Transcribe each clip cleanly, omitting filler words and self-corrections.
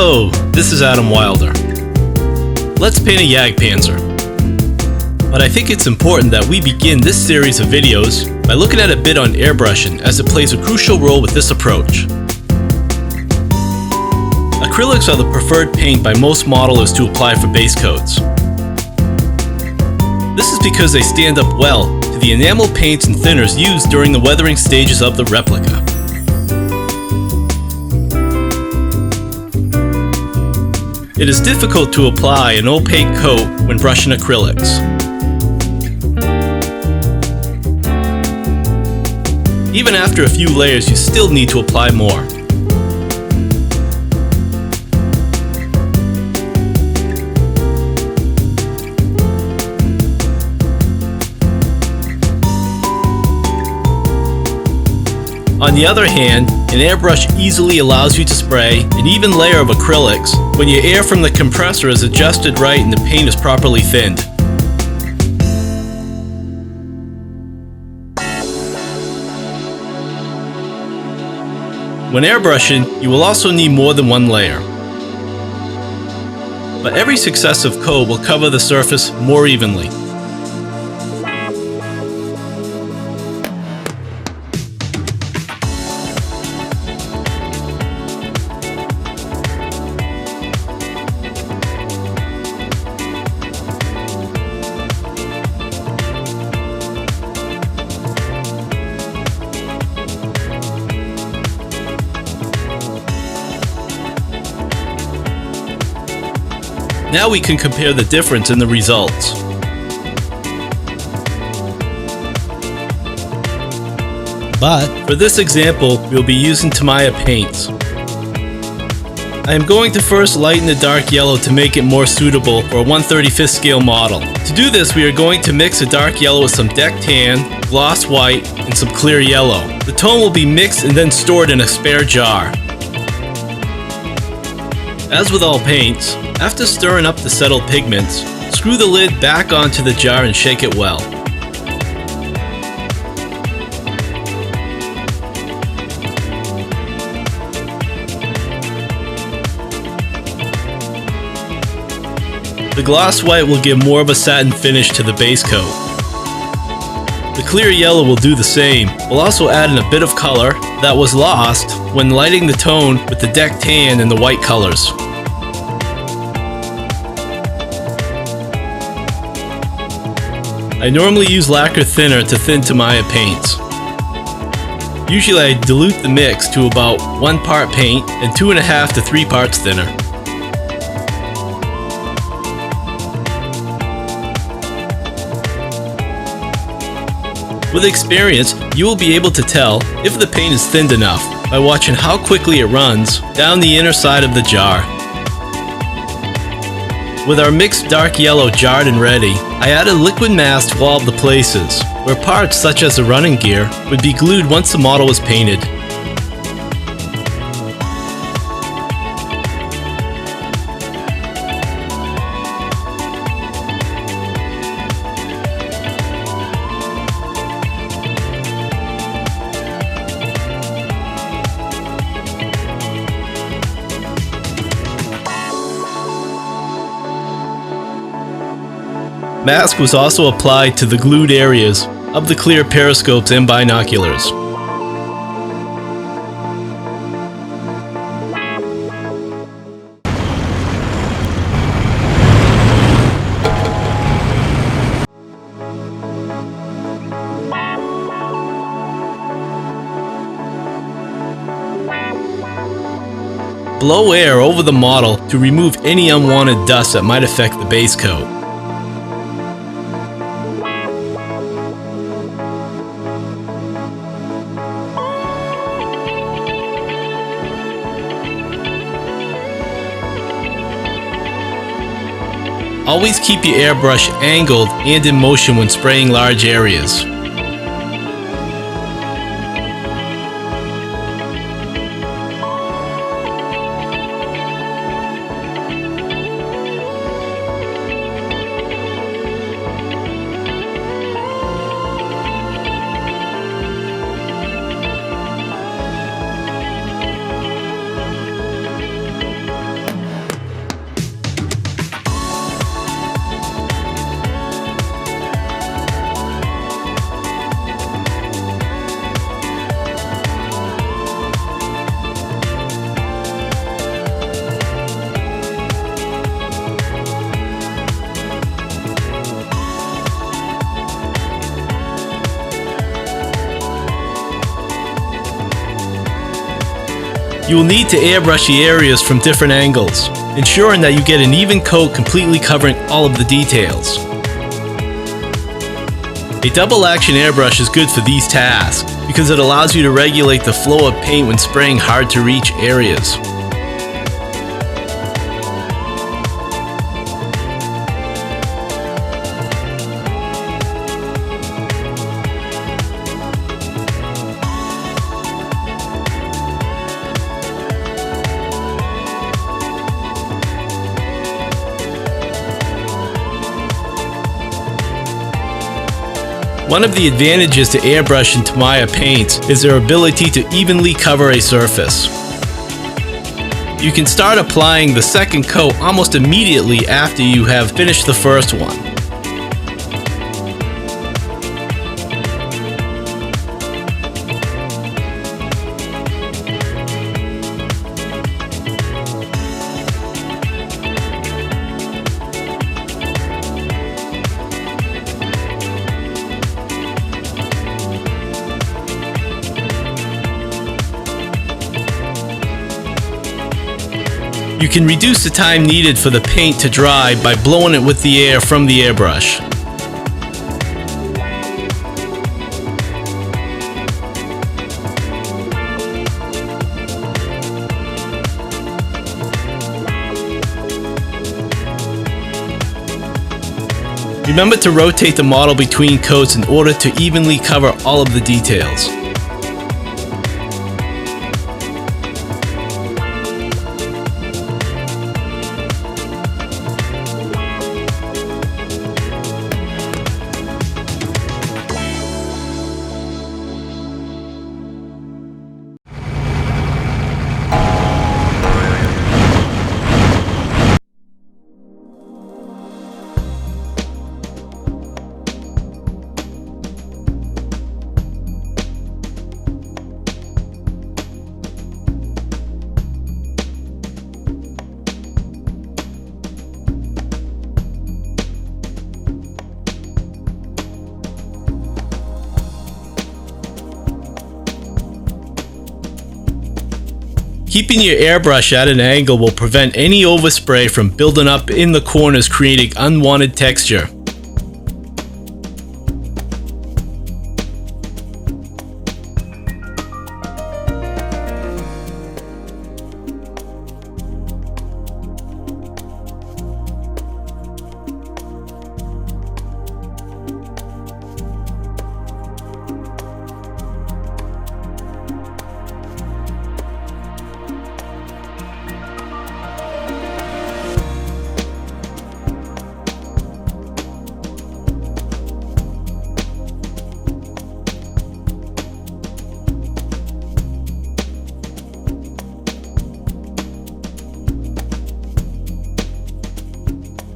Hello, this is Adam Wilder. Let's paint a Jagdpanzer. But I think it's important that we begin this series of videos by looking at a bit on airbrushing, as it plays a crucial role with this approach. Acrylics are the preferred paint by most modelers to apply for base coats. This is because they stand up well to the enamel paints and thinners used during the weathering stages of the replica. It is difficult to apply an opaque coat when brushing acrylics. Even after a few layers, you still need to apply more. On the other hand, an airbrush easily allows you to spray an even layer of acrylics when your air from the compressor is adjusted right and the paint is properly thinned. When airbrushing, you will also need more than one layer. But every successive coat will cover the surface more evenly. Now we can compare the difference in the results. But for this example, we'll be using Tamiya paints. I am going to first lighten the dark yellow to make it more suitable for a 1/35th scale model. To do this, we are going to mix a dark yellow with some deck tan, gloss white, and some clear yellow. The tone will be mixed and then stored in a spare jar. As with all paints, after stirring up the settled pigments, screw the lid back onto the jar and shake it well. The gloss white will give more of a satin finish to the base coat. The clear yellow will do the same, while also adding a bit of color that was lost when lighting the tone with the deck tan and the white colors. I normally use lacquer thinner to thin Tamiya paints. Usually I dilute the mix to about 1 part paint and 2.5 to 3 parts thinner. With experience, you will be able to tell if the paint is thinned enough by watching how quickly it runs down the inner side of the jar. With our mixed dark yellow jarred and ready, I added liquid mask to all of the places where parts such as the running gear would be glued once the model was painted. Mask was also applied to the glued areas of the clear periscopes and binoculars. Blow air over the model to remove any unwanted dust that might affect the base coat. Always keep your airbrush angled and in motion when spraying large areas. You will need to airbrush the areas from different angles, ensuring that you get an even coat completely covering all of the details. A double action airbrush is good for these tasks because it allows you to regulate the flow of paint when spraying hard to reach areas. One of the advantages to airbrush and Tamiya paints is their ability to evenly cover a surface. You can start applying the second coat almost immediately after you have finished the first one. You can reduce the time needed for the paint to dry by blowing it with the air from the airbrush. Remember to rotate the model between coats in order to evenly cover all of the details. Keeping your airbrush at an angle will prevent any overspray from building up in the corners, creating unwanted texture.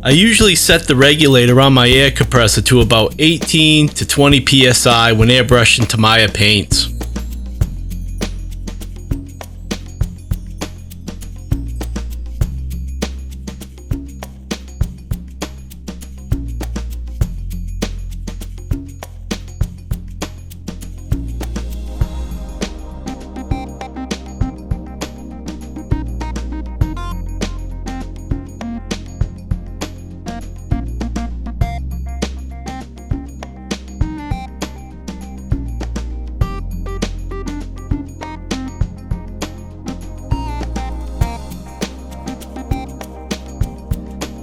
I usually set the regulator on my air compressor to about 18 to 20 psi when airbrushing Tamiya paints.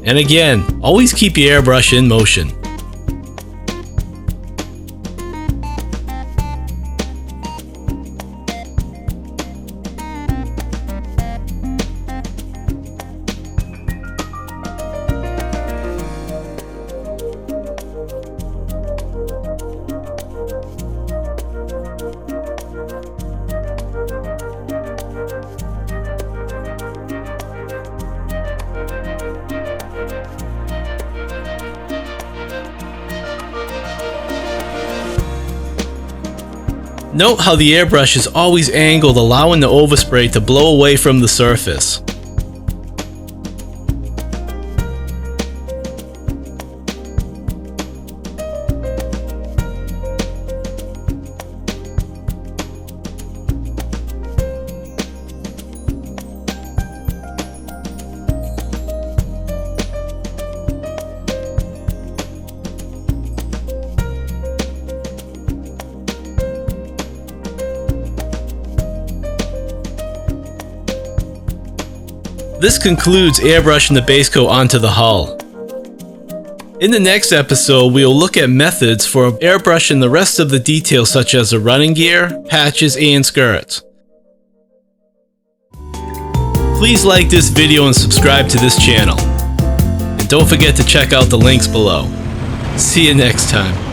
And again, always keep your airbrush in motion. Note how the airbrush is always angled, allowing the overspray to blow away from the surface. This concludes airbrushing the base coat onto the hull. In the next episode, we will look at methods for airbrushing the rest of the details such as the running gear, patches, and skirts. Please like this video and subscribe to this channel. And don't forget to check out the links below. See you next time.